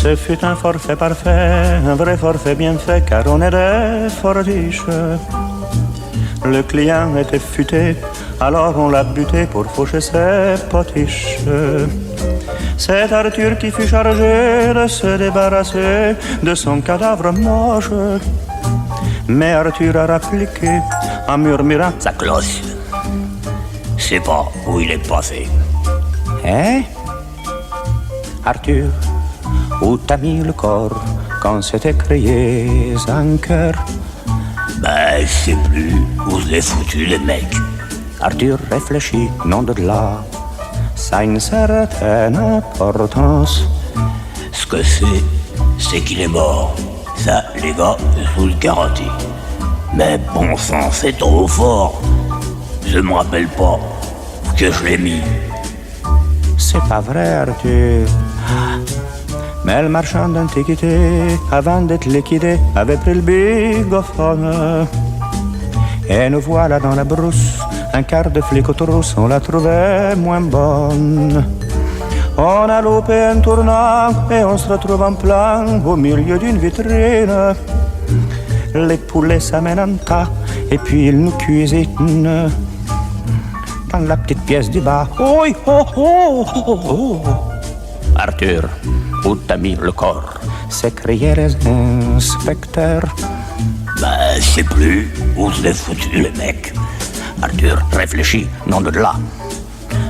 Ce fut un forfait parfait, un vrai forfait bien fait, car on était fort riche. Le client était futé, alors on l'a buté pour faucher ses potiches. C'est Arthur qui fut chargé de se débarrasser de son cadavre moche. Mais Arthur a rappliqué en murmurant: sa cloche, je sais pas où il est passé. Hein? Arthur, où t'as mis le corps quand s'est écrié un cœur? Ben, je sais plus où je l'ai foutu, le mec. Arthur réfléchit, non de là, ça a une certaine importance. Ce que c'est qu'il est mort. Ça, les gars, je vous le garantis. Mais bon sang, c'est trop fort. Je me rappelle pas que je l'ai mis. C'est pas vrai, Arthur. Mais le marchand d'antiquité, avant d'être liquidé, avait pris le bigophone. Et nous voilà dans la brousse, un quart de flic aux trousses, on la trouvait moins bonne. On a loupé un tournant et on se retrouve en plein au milieu d'une vitrine. Les poulets s'amènent en tas et puis ils nous cuisinent dans la petite pièce du bas. Oh, oh, oh, oh, oh. Arthur, où t'as mis le corps? S'écriaient les inspecteurs. Ben, je sais plus où je l'ai foutu, le mec. Arthur réfléchit, non de là.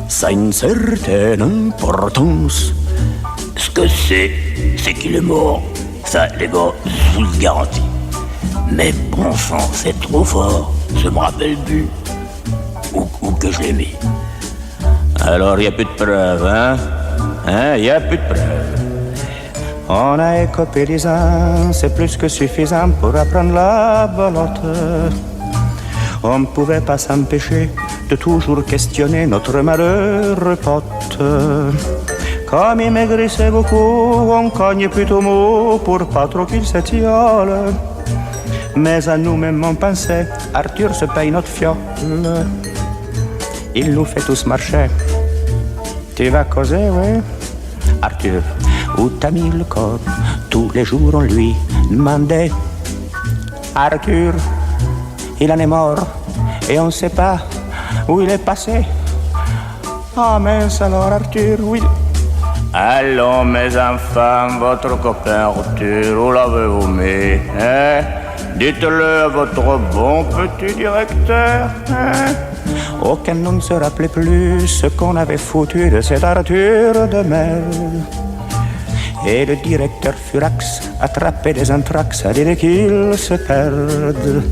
Ça a une certaine importance. Ce que c'est qu'il est mort. Ça, les gars, je vous le garantis. Mais bon sang, c'est trop fort. Je me rappelle plus où que je l'ai mis. Alors, y a plus de preuves, hein? Hein? Y a plus de preuves. On a écopé 10 ans, c'est plus que suffisant pour apprendre la belote. On ne pouvait pas s'empêcher de toujours questionner notre malheureux pote. Comme il maigrissait beaucoup, on cognait plutôt mot pour pas trop qu'il s'étiole. Mais à nous-mêmes on pensait, Arthur se paye notre fiole. Il nous fait tous marcher. Tu vas causer, oui? Arthur, où t'as mis le corps? Tous les jours on lui demandait. Arthur, il en est mort et on ne sait pas où il est passé. Ah mince alors Arthur, oui. Allons mes enfants, votre copain Arthur, où l'avez-vous mis, hein? Dites-le à votre bon petit directeur, hein? Aucun nom ne se rappelait plus ce qu'on avait foutu de cet Arthur de merde. Et le directeur Furax attrapait des anthrax à dire qu'il se perde.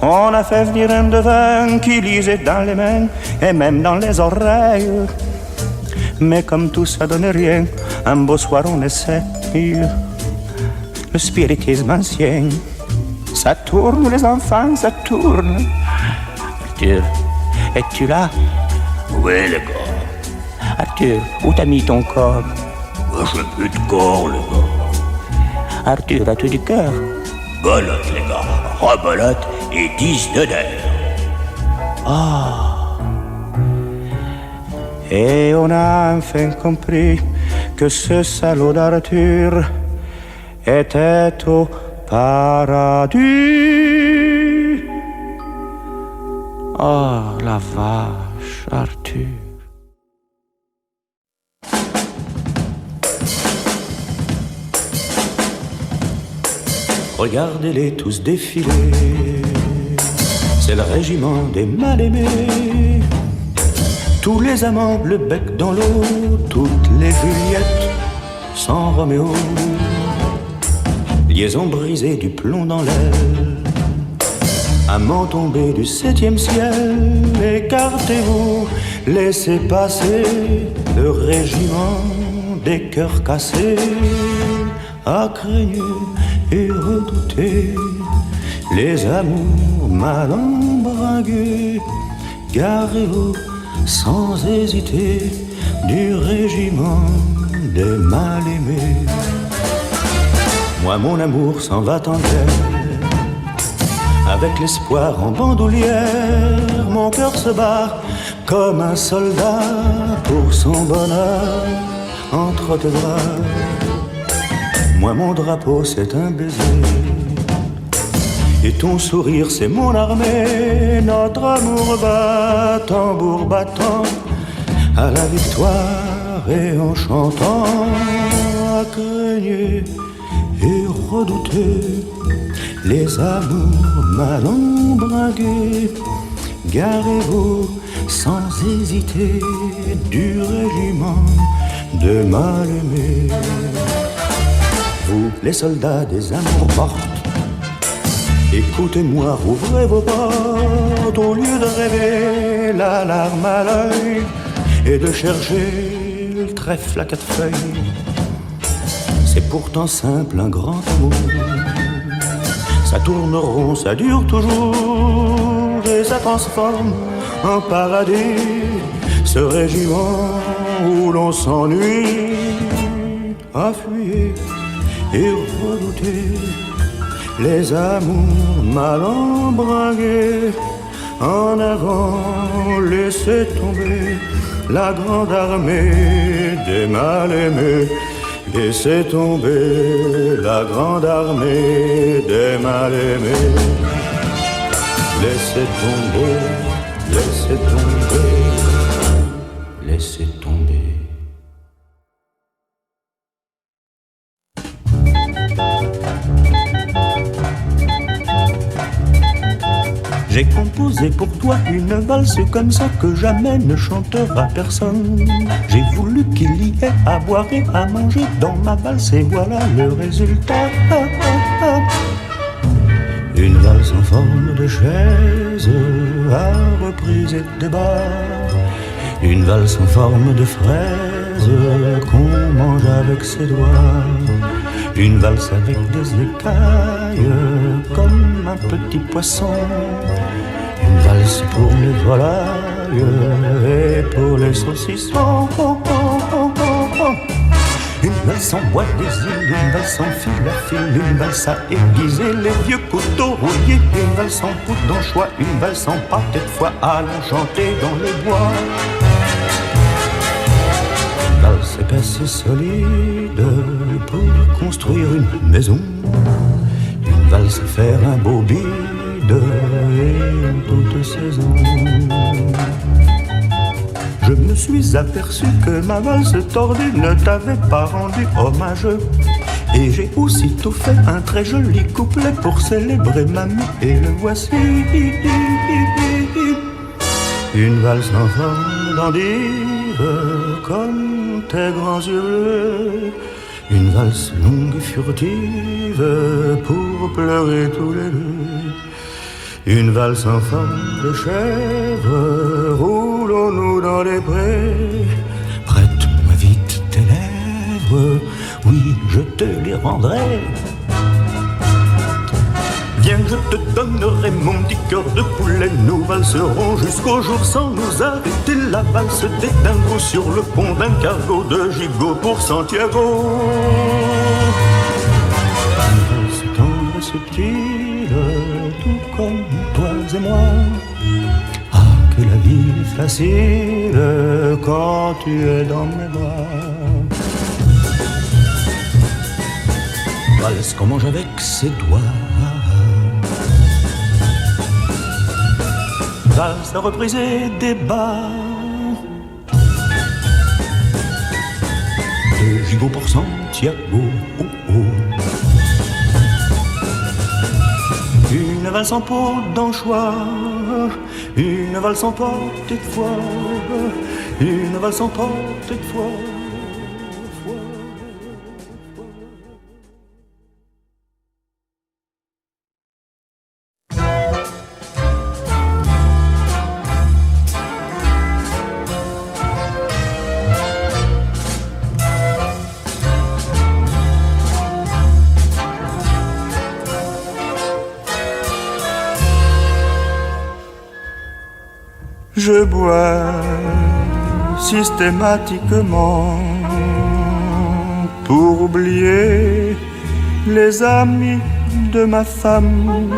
On a fait venir un devin qui lisait dans les mains et même dans les oreilles. Mais comme tout ça donne rien, un beau soir on essaie le spiritisme ancien. Ça tourne les enfants, ça tourne. Arthur, es-tu là? Oui, les gars. Arthur, où t'as mis ton corps? Je n'ai plus de corps, les gars. Arthur, as-tu du cœur? Belote, les gars. Rebelote et 10 de nerfs. Ah. Et on a enfin compris que ce salaud d'Arthur était au paradis. Oh, la vache, Arthur. Regardez-les tous défiler, c'est le régiment des mal-aimés. Tous les amants, le bec dans l'eau, toutes les Juliettes sans Roméo. Liaison brisée, du plomb dans l'aile, amant tombé du 7e ciel. Écartez-vous, laissez passer le régiment des cœurs cassés, accraigneux et redoutés, les amours mal embringués. Garez-vous sans hésiter du régiment des mal-aimés. Moi mon amour s'en va en guerre, avec l'espoir en bandoulière. Mon cœur se bat comme un soldat pour son bonheur entre tes bras. Moi mon drapeau c'est un baiser, et ton sourire c'est mon armée. Notre amour bat tambour battant à la victoire, et en chantant à craigner et redouter les amours mal embringués. Garez-vous sans hésiter du régiment de mal-aimés. Vous les soldats des amours mortes, écoutez-moi, ouvrez vos portes. Au lieu de rêver la larme à l'œil et de chercher le trèfle à quatre feuilles, c'est pourtant simple un grand amour. Ça tourne rond, ça dure toujours, et ça transforme en paradis ce régiment où l'on s'ennuie. Appuyez et redoutez les amours mal embringués. En avant, laissez tomber la grande armée des mal-aimés. Laissez tomber la grande armée des mal-aimés. Laissez tomber, laissez tomber, laissez tomber. J'ai composé pour toi une valse comme ça que jamais ne chantera personne. J'ai voulu qu'il y ait à boire et à manger dans ma valse, et voilà le résultat. Une valse en forme de chaise à reprise et débat. Une valse en forme de fraise qu'on mange avec ses doigts. Une valse avec des écailles comme un petit poisson. Une valse pour les volailles et pour les saucissons. Une valse en bois des îles, une valse en fil à fil, une valse à aiguiser les vieux couteaux rouillés. Une valse en poudre d'anchois, une valse en pâté de foie, allons chanter dans le bois. Une valse épaisse et solide pour construire une maison. Une valse faire un beau bide et en toute saison. Je me suis aperçu que ma valse tordue ne t'avait pas rendu hommage, et j'ai aussitôt fait un très joli couplet pour célébrer mamie, et le voici. Une valse en forme d'endive comme tes grands yeux bleus. Une valse longue et furtive pour pleurer tous les deux. Une valse en forme de chèvre, roulons-nous dans les prés. Prête-moi vite tes lèvres, oui, je te les rendrai. Viens, je te donnerai mon petit cœur de poulet. Nous valserons jusqu'au jour sans nous arrêter. La valse des dingos sur le pont d'un cargo de gigot pour Santiago. Une valse tendre et subtile, tout comme toi et moi. Ah, que la vie est facile quand tu es dans mes bras. Valse qu'on mange avec ses doigts. Valse à repriser des bas. De gigot pour Santiago. Oh, oh. Une valse en peau d'anchois, une valse en portée de foie, une valse en portée de foie. Je bois systématiquement pour oublier les amis de ma femme.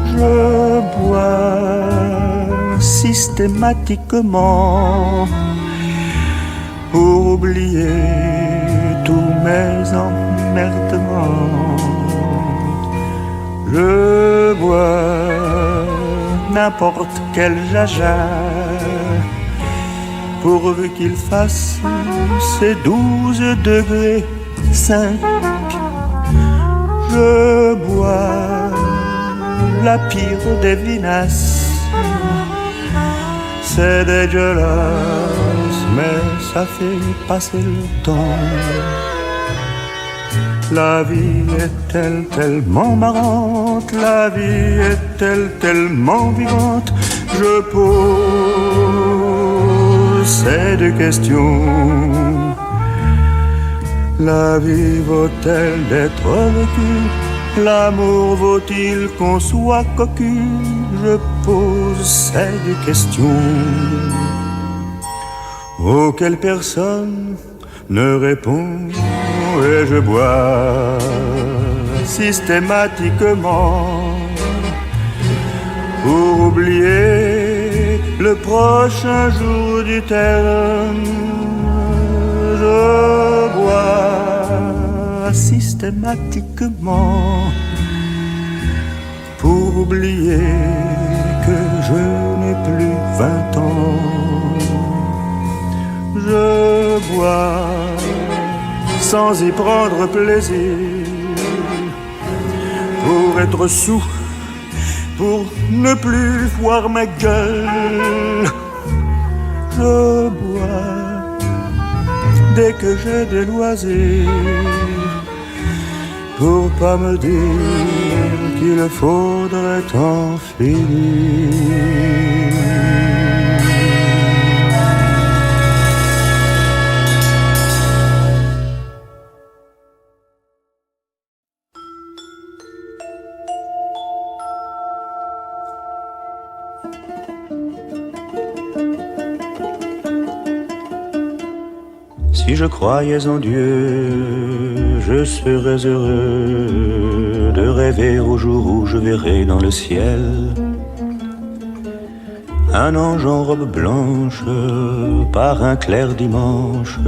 Je bois systématiquement pour oublier tous mes emmerdements. Je bois n'importe quel jaja, pourvu qu'il fasse ses 12 degrés 5. Je bois la pire des vinasses. C'est dégueulasse, mais ça fait passer le temps. La vie est-elle tellement marrante, la vie est-elle tellement vivante. Je pose ces deux questions. La vie vaut-elle d'être vécue? L'amour vaut-il qu'on soit cocu? Je pose ces deux questions auxquelles personne ne répond. Et je bois systématiquement pour oublier le prochain jour du terme. Je bois systématiquement pour oublier que je n'ai plus 20 ans. Je bois sans y prendre plaisir, pour être sous, pour ne plus voir ma gueule. Je bois dès que j'ai des loisirs, pour pas me dire qu'il faudrait en finir. Si je croyais en Dieu, je serais heureux de rêver au jour où je verrai dans le ciel un ange en robe blanche par un clair dimanche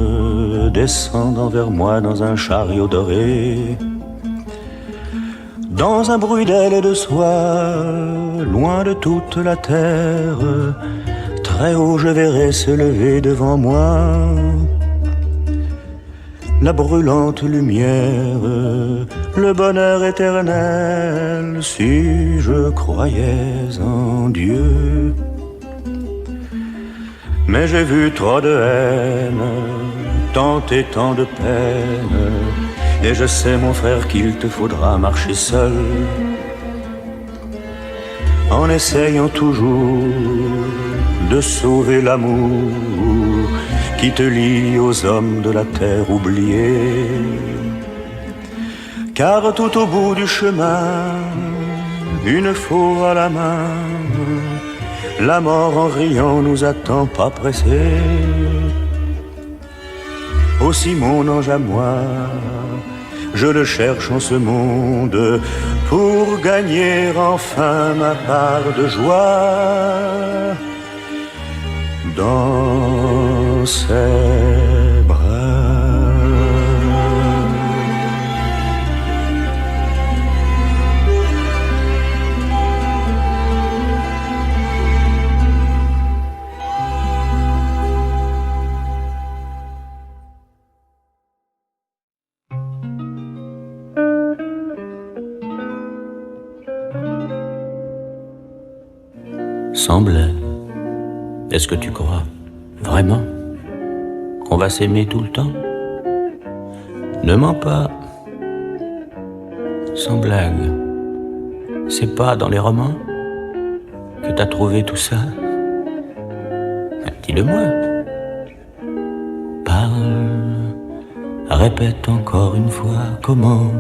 descendant vers moi dans un chariot doré. Dans un bruit d'ailes et de soie, loin de toute la terre, très haut je verrai se lever devant moi la brûlante lumière, le bonheur éternel, si je croyais en Dieu. Mais j'ai vu trop de haine, tant et tant de peine, et je sais mon frère qu'il te faudra marcher seul, en essayant toujours de sauver l'amour qui te lie aux hommes de la terre oubliée. Car tout au bout du chemin, une faux à la main, la mort en riant nous attend pas pressés. Aussi mon ange à moi, je le cherche en ce monde pour gagner enfin ma part de joie dans ses bras. Semblait. Est-ce que tu crois vraiment qu'on va s'aimer tout le temps? Ne mens pas. Sans blague. C'est pas dans les romans que t'as trouvé tout ça? Dis-le-moi. Parle. Répète encore une fois comment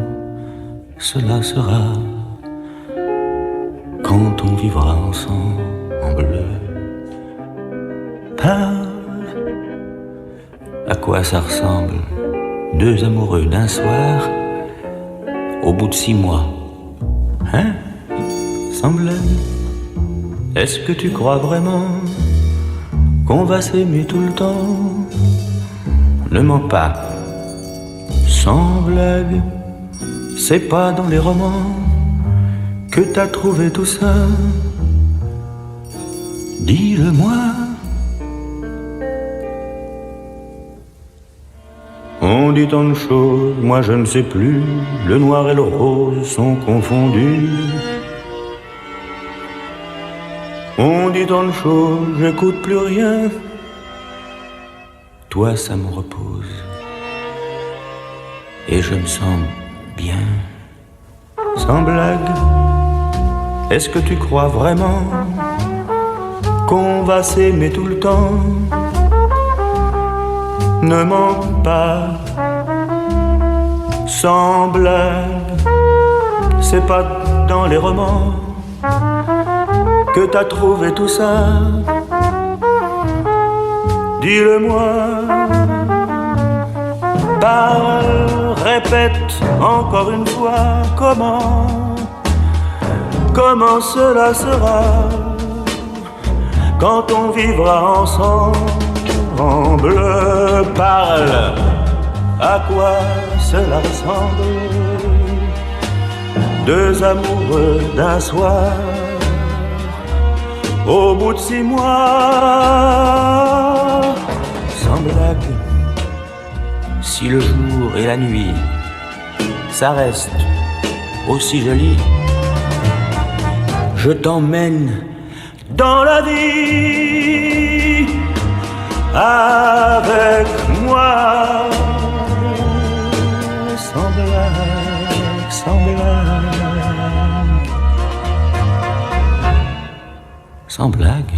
cela sera quand on vivra ensemble. Parle. À quoi ça ressemble? Deux amoureux d'un soir au bout de 6 mois. Hein? Semblait. Est-ce que tu crois vraiment qu'on va s'aimer tout le temps? Ne mens pas. Sans blague, c'est pas dans les romans que t'as trouvé tout ça. Dis-le-moi. On dit tant de choses, moi je ne sais plus. Le noir et le rose sont confondus. On dit tant de choses, j'écoute plus rien. Toi ça me repose. Et je me sens bien. Sans blague, est-ce que tu crois vraiment qu'on va s'aimer tout le temps? Ne mens pas. Sans blague, c'est pas dans les romans que t'as trouvé tout ça. Dis-le-moi. Parle, répète encore une fois comment cela sera quand on vivra ensemble. Parle, à quoi cela ressemble? Deux amoureux d'un soir, au bout de 6 mois. Sans blague, si le jour et la nuit, ça reste aussi joli, je t'emmène dans la vie avec moi. Sans blague, sans blague, sans blague.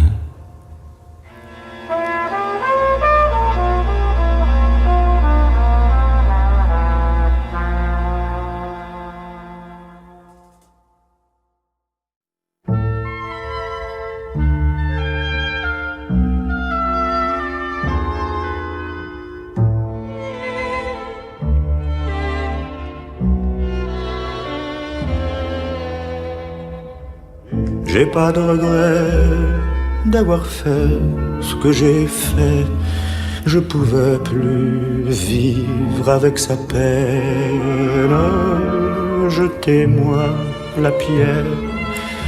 J'ai pas de regret d'avoir fait ce que j'ai fait. Je pouvais plus vivre avec sa peine. Jetez-moi la pierre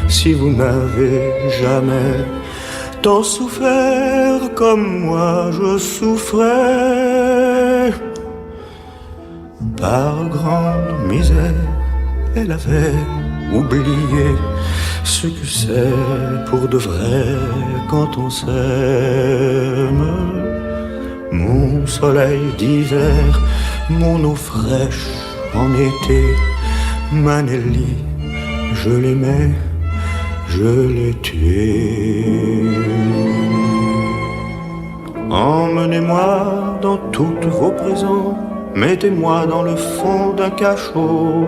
si vous n'avez jamais tant souffert comme moi je souffrais. Par grande misère, elle avait oublié ce que c'est pour de vrai quand on s'aime. Mon soleil d'hiver, mon eau fraîche en été, ma Nelly, je l'aimais, je l'ai tuée. Emmenez-moi dans toutes vos prisons, mettez-moi dans le fond d'un cachot.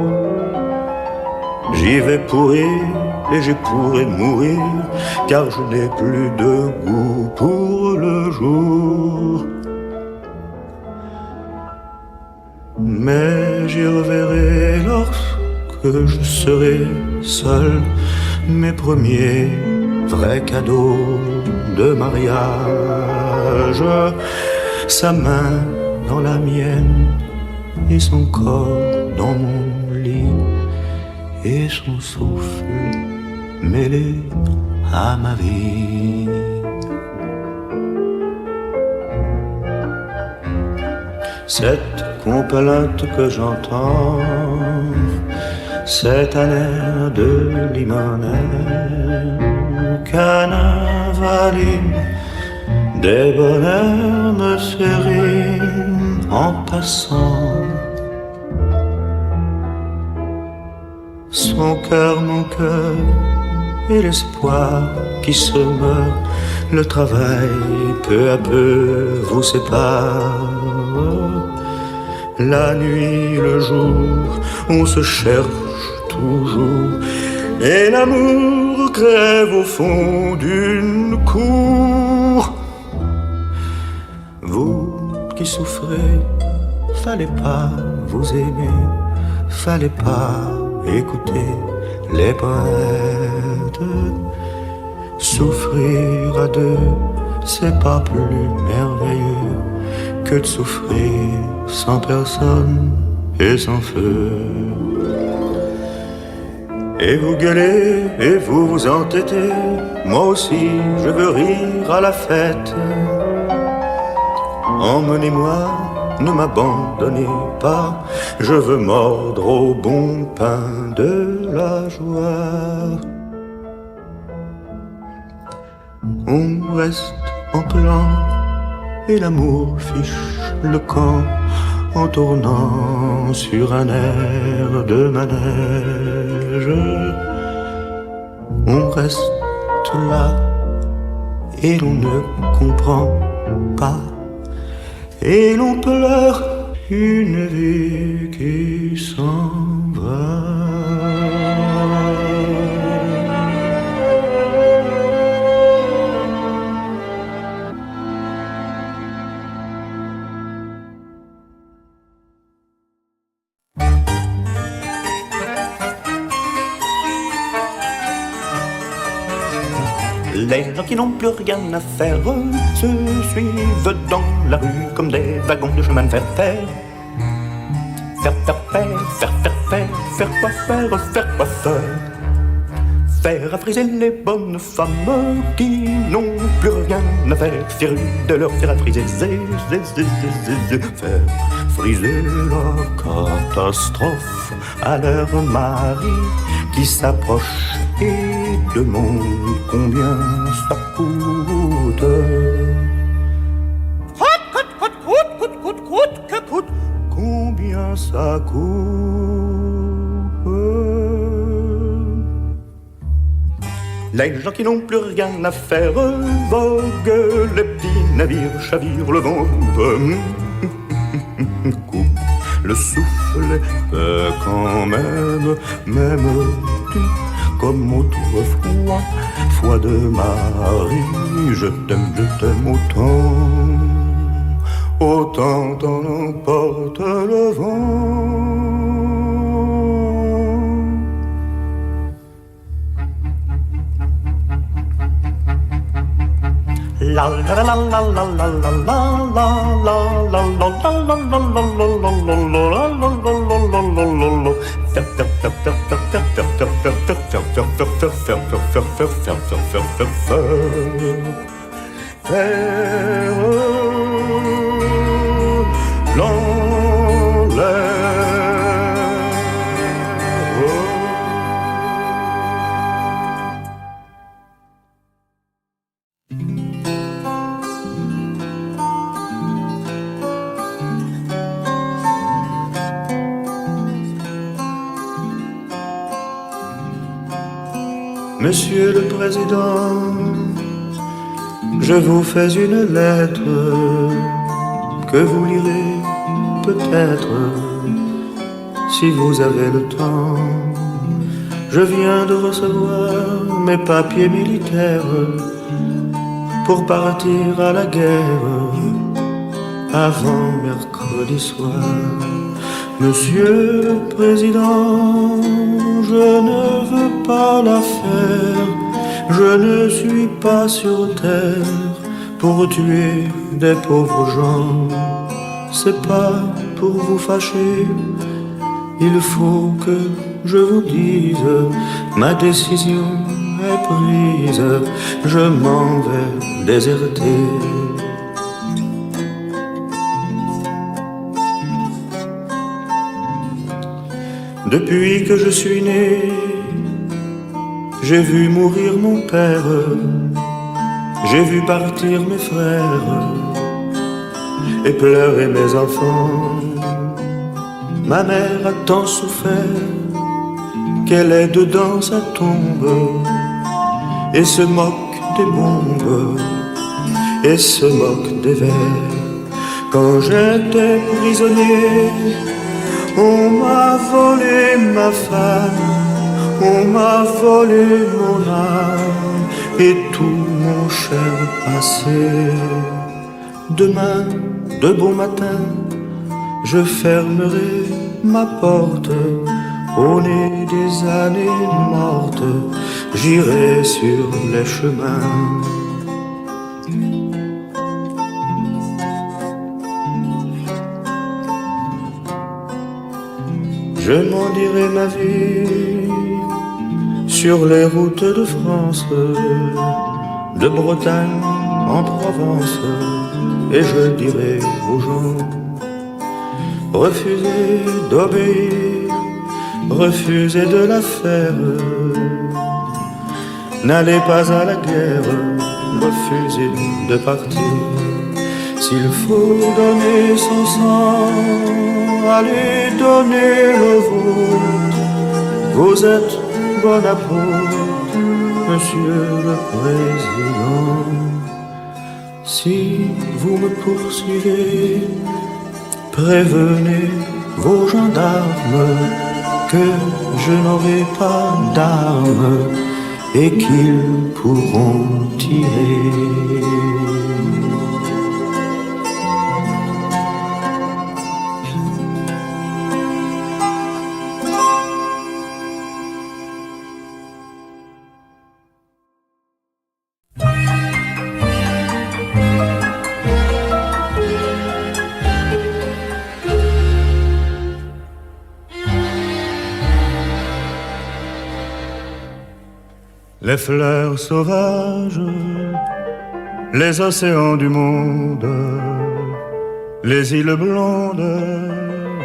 J'y vais pourrir et j'y pourrai mourir, car je n'ai plus de goût pour le jour. Mais j'y reverrai lorsque je serai seul, mes premiers vrais cadeaux de mariage. Sa main dans la mienne et son corps dans mon lit, et son souffle mêlé à ma vie. Cette complainte que j'entends, c'est un air de limonène, canavaline, des bonheurs me sérinent en passant. Son cœur, mon cœur, et l'espoir qui se meurt, le travail peu à peu vous sépare. La nuit, le jour, on se cherche toujours, et l'amour crève au fond d'une cour. Vous qui souffrez, fallait pas vous aimer, fallait pas écouter les poètes. Souffrir à deux, c'est pas plus merveilleux que de souffrir sans personne et sans feu. Et vous gueulez et vous vous entêtez, moi aussi je veux rire à la fête. Emmenez-moi, ne m'abandonnez pas, je veux mordre au bon pain de la joie. On reste en plan et l'amour fiche le camp en tournant sur un air de manège. On reste là et l'on ne comprend pas, et l'on pleure une vie qui s'en va. Les gens qui n'ont plus rien à faire se suivent dans la rue comme des wagons de chemin de fer. Faire quoi faire. Faire à friser les bonnes femmes qui n'ont plus rien à faire. Faire de leur faire à friser. Faire friser la catastrophe à leur mari qui s'approche et demande combien ça coûte. Coûte, combien ça coûte. Les gens qui n'ont plus rien à faire voguent, les petits navires chavirent, le vent coupe le souffle quand même, tu comme autrefois, foi de Marie, je t'aime autant t'en emporte le vent. La la la la la la la la la la Monsieur le Président, je vous fais une lettre que vous lirez peut-être si vous avez le temps. Je viens de recevoir mes papiers militaires pour partir à la guerre avant mercredi soir. Monsieur le Président, je ne veux pas la faire. Je ne suis pas sur terre pour tuer des pauvres gens. C'est pas pour vous fâcher, il faut que je vous dise, ma décision est prise, je m'en vais déserter. Depuis que je suis né, j'ai vu mourir mon père, j'ai vu partir mes frères et pleurer mes enfants. Ma mère a tant souffert qu'elle est dedans sa tombe et se moque des bombes et se moque des vers. Quand j'étais prisonnier, on m'a volé ma femme, on m'a volé mon âme et tout mon cher passé. Demain, de bon matin, je fermerai ma porte. Au nez des années mortes, j'irai sur les chemins. je m'en dirai ma vie sur les routes de France, de Bretagne en Provence, et je dirai aux gens: refusez d'obéir, refusez de la faire, n'allez pas à la guerre, refusez de partir. S'il faut donner son sang, allez donner le vôtre. Vous êtes Bonaparte, Monsieur le Président. Si vous me poursuivez, prévenez vos gendarmes que je n'aurai pas d'armes et qu'ils pourront tirer. Les fleurs sauvages, les océans du monde, les îles blondes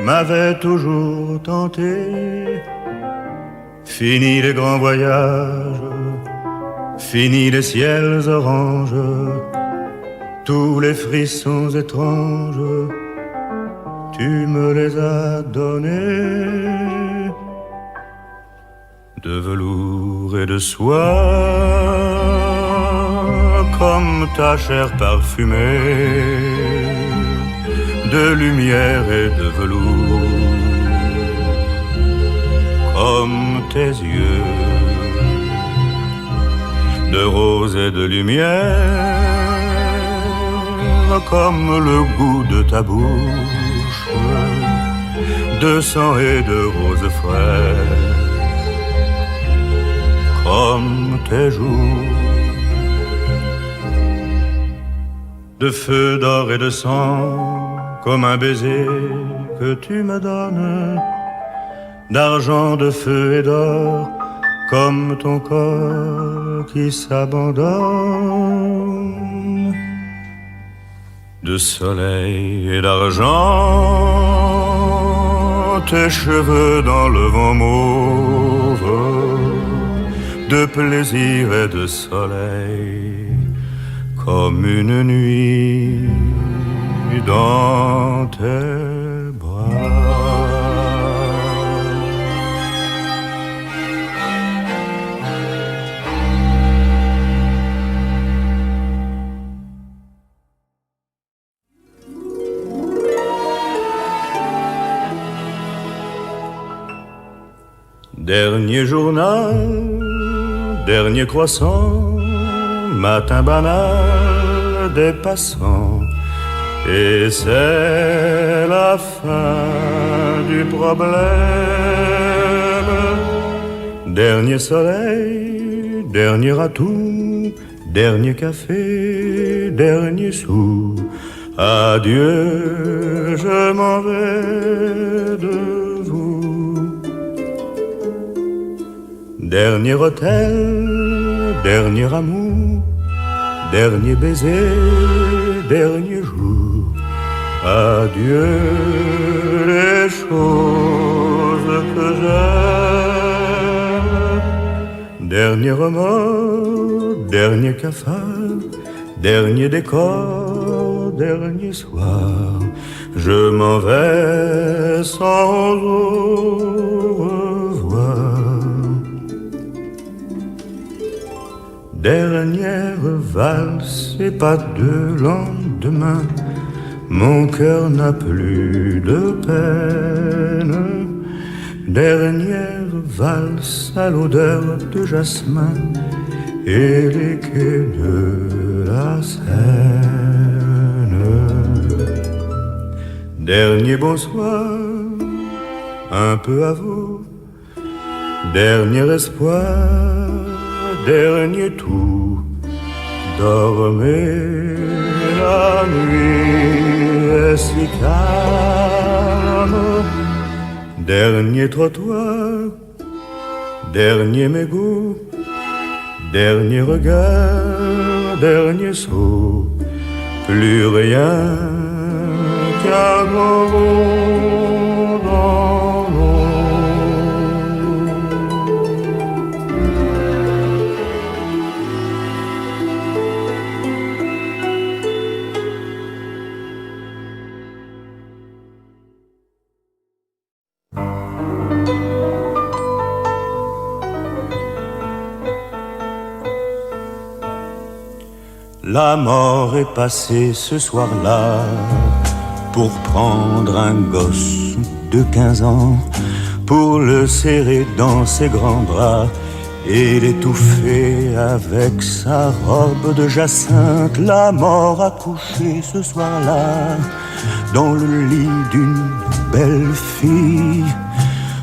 m'avaient toujours tenté. Fini les grands voyages, fini les ciels oranges, tous les frissons étranges, tu me les as donnés. De velours et de soie, comme ta chair parfumée, de lumière et de velours, comme tes yeux, de rose et de lumière, comme le goût de ta bouche, de sang et de roses fraîches, comme tes joues, de feu, d'or et de sang, comme un baiser que tu me donnes, d'argent, de feu et d'or, comme ton corps qui s'abandonne, de soleil et d'argent, tes cheveux dans le vent mauve, de plaisir et de soleil, comme une nuit dans tes bras. Dernier journal, dernier croissant, matin banal des passants, et c'est la fin du problème. Dernier soleil, dernier atout, dernier café, dernier sou. Adieu, je m'en vais de vous. Dernier hôtel, dernier amour, dernier baiser, dernier jour. Adieu les choses que j'aime. Dernier remords, dernier cafard, dernier décor, dernier soir. Je m'en vais sans au revoir. Dernière valse et pas de lendemain, mon cœur n'a plus de peine. Dernière valse à l'odeur de jasmin et les quais de la Seine. Dernier bonsoir, un peu à vous. Dernier espoir, dernier tout. Dormez, la nuit est si calme. Dernier trottoir, dernier mégot, dernier regard, dernier saut, plus rien qu'à nouveau dans l'eau. La mort est passée ce soir-là pour prendre un gosse de 15 ans, pour le serrer dans ses grands bras et l'étouffer avec sa robe de jacinthe. La mort a couché ce soir-là dans le lit d'une belle fille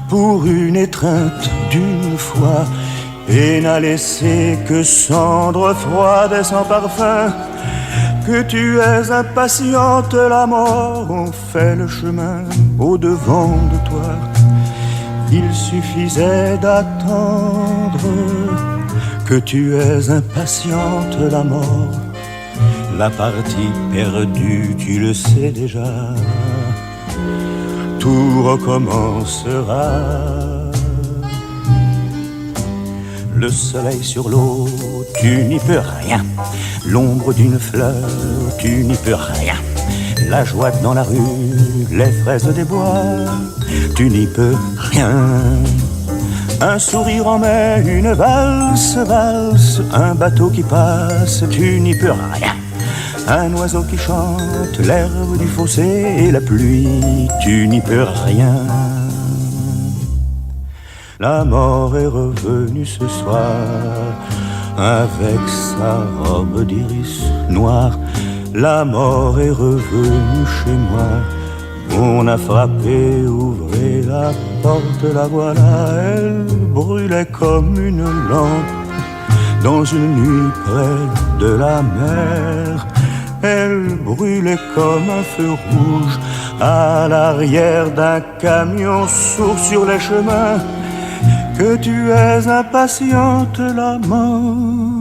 pour une étreinte d'une fois, et n'a laissé que cendre froide et sans parfum. Que tu es impatiente, la mort en fait le chemin au-devant de toi. Il suffisait d'attendre. Que tu es impatiente, la mort, la partie perdue, tu le sais déjà. Tout recommencera. Le soleil sur l'eau, tu n'y peux rien. L'ombre d'une fleur, tu n'y peux rien. La joie dans la rue, les fraises des bois, tu n'y peux rien. Un sourire en mai, une valse, valse, un bateau qui passe, tu n'y peux rien. Un oiseau qui chante, l'herbe du fossé et la pluie, tu n'y peux rien. La mort est revenue ce soir avec sa robe d'iris noir. La mort est revenue chez moi. On a frappé, ouvrez la porte, la voilà. Elle brûlait comme une lampe dans une nuit près de la mer. Elle brûlait comme un feu rouge à l'arrière d'un camion sourd sur les chemins. Que tu es impatiente, la mort,